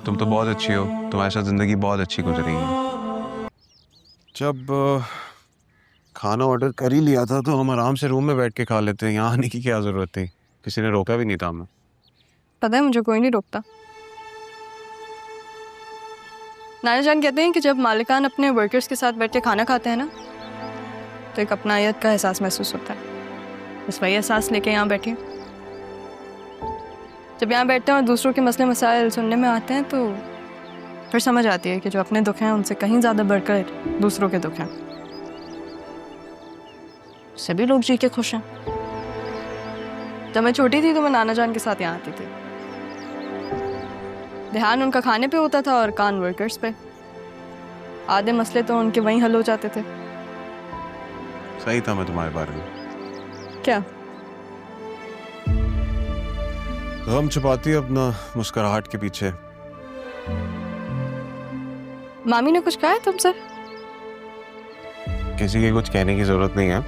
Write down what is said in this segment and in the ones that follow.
तुम तो बहुत अच्छी हो, तुम्हारे साथ जिंदगी बहुत अच्छी गुजरेगी। जब खाना ऑर्डर कर ही लिया था तो हम आराम से रूम में बैठ के खा लेते हैं। यहाँ आने की क्या जरूरत थी? किसी ने रोका भी नहीं था हमें। पता है मुझे कोई नहीं रोकता। नाना जान कहते हैं कि जब मालिकान अपने वर्कर्स के साथ बैठ के खाना खाते हैं ना, तो एक अपनायत का एहसास महसूस होता है। बस वही एहसास लेके यहाँ बैठी हूँ। जब यहाँ बैठते हैं और दूसरों के मसले मसाइल सुनने में आते हैं तो फिर समझ आती है कि जो अपने दुख हैं उनसे कहीं ज़्यादा बढ़कर दूसरों के दुख हैं। सभी लोग जी के खुश हैं। जब मैं छोटी थी तो मैं नाना जान के साथ यहाँ आती थी। ध्यान उनका खाने पे होता था और कान वर्कर्स पे। आधे मसले तो उनके वहीं हल हो जाते थे। सही था मैं तुम्हारे बारे में। क्या? गम छुपाती है अपना मुस्कुराहट के पीछे। मामी ने कुछ कहा है तुमसे? किसी के कुछ कहने की जरूरत नहीं है,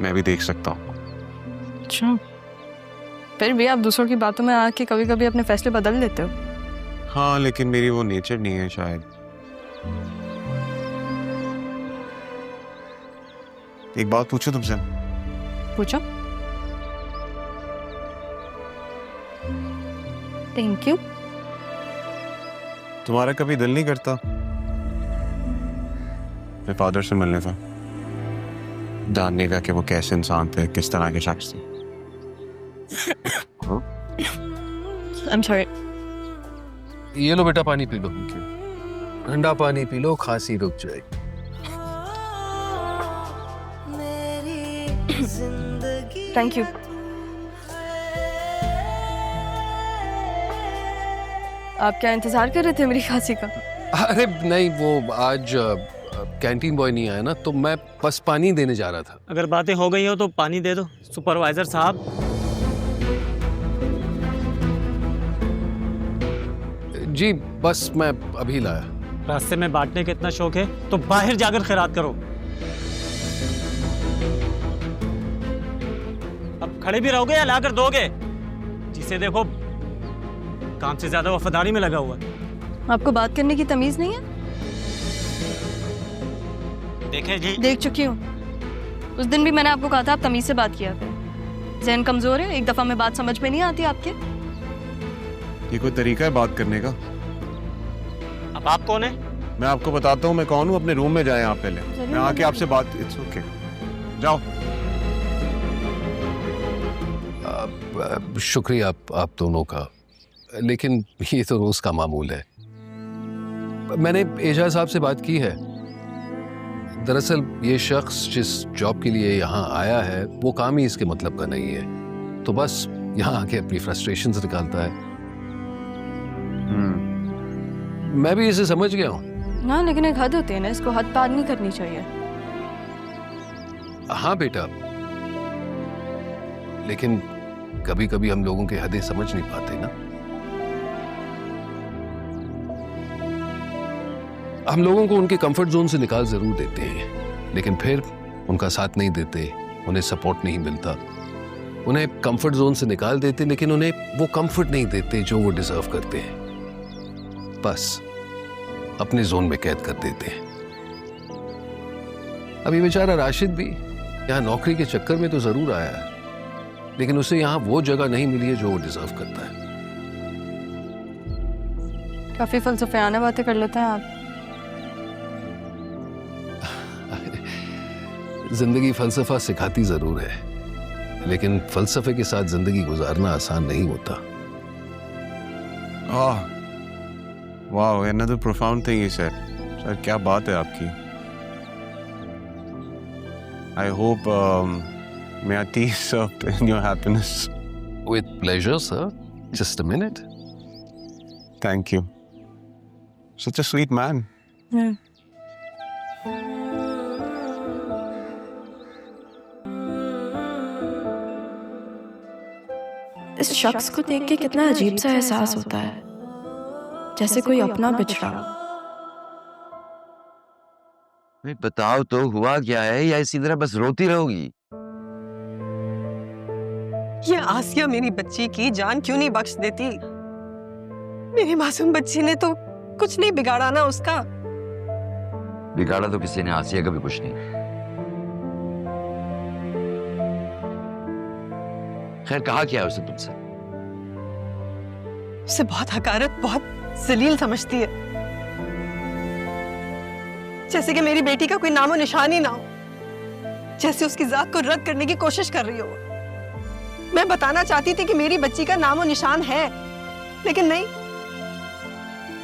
मैं भी देख सकता हूँ। अच्छा, फिर भी आप दूसरों की बातों में आके कभी कभी अपने फैसले बदल लेते हो। हाँ, लेकिन मेरी वो नेचर नहीं है शायद। एक बात पूछूं तुमसे? पूछो। Thank you. तुम्हारा कभी दिल नहीं करता मेरे फादर से मिलने का, जानने का कि वो कैसे इंसान थे, किस तरह के शख्स थे? I'm sorry. ये लो बेटा, पानी पी लो। ठंडा पानी पी लो, खांसी रुक जाएगी। Thank you. आप क्या इंतजार कर रहे थे मेरी खांसी का? अरे नहीं, वो आज कैंटीन बॉय नहीं आया ना, तो मैं बस पानी देने जा रहा था। अगर बातें हो गई हो तो पानी दे दो सुपरवाइजर साहब। जी बस मैं अभी लाया। रास्ते में बांटने का इतना शौक है तो बाहर जाकर खैरात करो। अब खड़े भी रहोगे या लाकर दोगे? जिसे देखो काम से ज्यादा वफादारी में लगा हुआ है। आपको बात करने की तमीज नहीं है? देखें जी, देख चुकी हूँ। उस दिन भी मैंने आपको कहा था आप तमीज से बात किया करें। ज़हन कमजोर है, एक दफा में बात समझ में नहीं आती आपके। ये कोई तरीका है बात करने का? अब आप कौन है? मैं आपको बताता हूँ मैं कौन हूँ। अपने रूम में जाएं आप पहले, मैं आके आपसे बात। इट्स ओके, जाओ। शुक्रिया आप दोनों का, लेकिन ये तो रोज का मामूल है। मैंने एजाज साहब से बात की है। दरअसल ये शख्स जिस जॉब के लिए यहाँ आया है वो काम ही इसके मतलब का नहीं है, तो बस यहाँ आके अपनी फ्रस्ट्रेशंस निकालता है। मैं भी इसे समझ गया हूँ। हाँ, लेकिन एक हद होती है ना, इसको हद पार नहीं करनी चाहिए। हाँ बेटा, लेकिन कभी कभी हम लोगों के हदें समझ नहीं पाते ना। हम लोगों को उनके कंफर्ट जोन से निकाल जरूर देते हैं, लेकिन फिर उनका साथ नहीं देते, उन्हें सपोर्ट नहीं मिलता। उन्हें कंफर्ट जोन से निकाल देते, लेकिन उन्हें वो कंफर्ट नहीं देते जो वो डिजर्व करते हैं। बस अपने जोन में कैद कर देते हैं। अभी बेचारा राशिद भी यहाँ नौकरी के चक्कर में तो जरूर आया है, लेकिन उसे यहाँ वो जगह नहीं मिली है जो वो डिजर्व करता है। काफी फलसफियाना बातें कर लेते हैं आप। जिंदगी फलसफा सिखाती जरूर है, लेकिन फलसफे के साथ जिंदगी गुजारना आसान नहीं होता। Wow, another profound thing he said. Sir क्या बात है आपकी। I hope may I tease up in your happiness. With pleasure, sir. Just a minute. Thank you. Such a sweet man. Yeah. इस शख्स को देख के कितना अजीब सा एहसास होता है, जैसे कोई अपना बिछड़ा। बताओ तो हुआ क्या है, या इसी तरह बस रोती रहोगी? ये आसिया मेरी बच्ची की जान क्यों नहीं बख्श देती? मेरी मासूम बच्ची ने तो कुछ नहीं बिगाड़ा ना उसका। बिगाड़ा तो किसी ने, आसिया का भी कुछ नहीं। खैर कहा क्या है उसने तुमसे? उसे बहुत हकारत, बहुत जलील समझती है, जैसे कि मेरी बेटी का कोई नामो निशान ही ना हो, जैसे उसकी जात को रद्द करने की कोशिश कर रही हो। मैं बताना चाहती थी कि मेरी बच्ची का नामो निशान है, लेकिन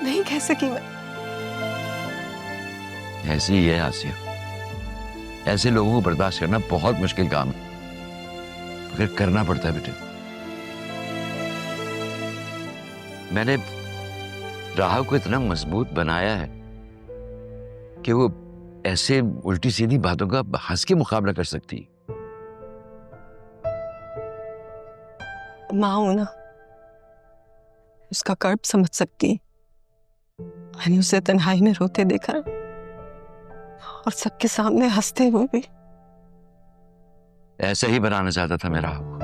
नहीं कह सकी मैं। ऐसी ही है आसिया, ऐसे लोगों को बर्दाश्त करना बहुत मुश्किल काम है, मगर करना पड़ता है बेटे। मैंने राह को इतना मजबूत बनाया है कि वो ऐसे उल्टी सीधी बातों का हंस के मुकाबला कर सकती है। माँ हूं ना, उसका कर्ब समझ सकती है। मैंने उसे तन्हाई में रोते देखा और सबके सामने हंसते हुए भी। ऐसा ही बनाना चाहता था मैं राह को,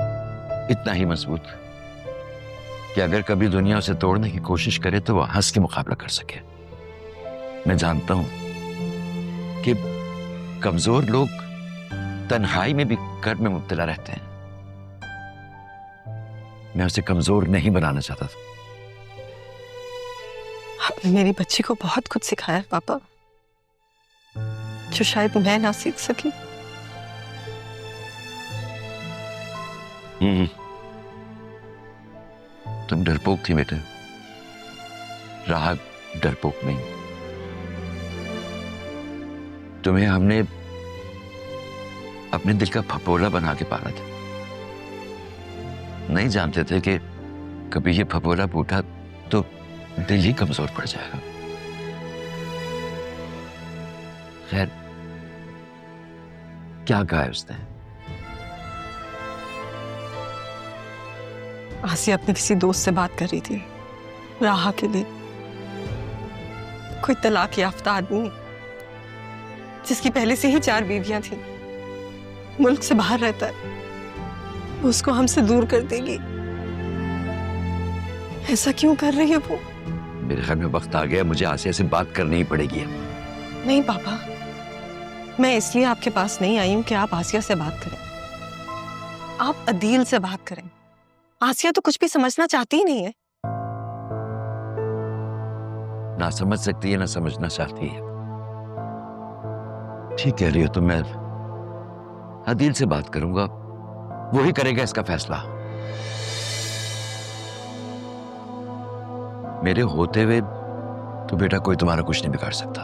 इतना ही मजबूत कि अगर कभी दुनिया उसे तोड़ने की कोशिश करे तो वह हंस के मुकाबला कर सके। मैं जानता हूं कि कमजोर लोग तन्हाई में भी कर्ब में मुब्तला रहते हैं। मैं उसे कमजोर नहीं बनाना चाहता था। आपने मेरी बच्ची को बहुत कुछ सिखाया है पापा, जो शायद मैं ना सीख सकी। तुम डरपोक थी बेटे, राह डरपोक नहीं। तुम्हें हमने अपने दिल का फपोला बना के पाला था। नहीं जानते थे कि कभी ये फपोला फूटा तो दिल ही कमजोर पड़ जाएगा। खैर क्या कहा है उसने? आसिया अपने किसी दोस्त से बात कर रही थी राह के लिए। कोई तलाक याफ्ता आदमी जिसकी पहले से ही 4 बीवियां थी, मुल्क से बाहर रहता है, वो उसको हमसे दूर कर देगी। ऐसा क्यों कर रही है वो? मेरे ख्याल में वक्त आ गया, मुझे आसिया से बात करनी ही पड़ेगी। नहीं पापा, मैं इसलिए आपके पास नहीं आई हूं कि आप आसिया से बात करें। आप अदील से बात करें। आसिया तो कुछ भी समझना चाहती ही नहीं है। ना समझ सकती है ना समझना चाहती है। ठीक कह रही हो तुम। मैं अदील से बात करूंगा, वही करेगा इसका फैसला। मेरे होते हुए तो बेटा कोई तुम्हारा कुछ नहीं बिगाड़ सकता।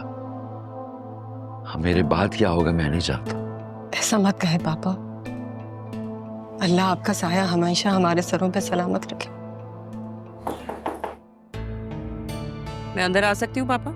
हाँ, मेरे बाद क्या होगा मैं नहीं जानता। ऐसा मत कहे पापा। अल्लाह आपका साया हमेशा हमारे सरों पे सलामत रखे। मैं अंदर आ सकती हूँ पापा?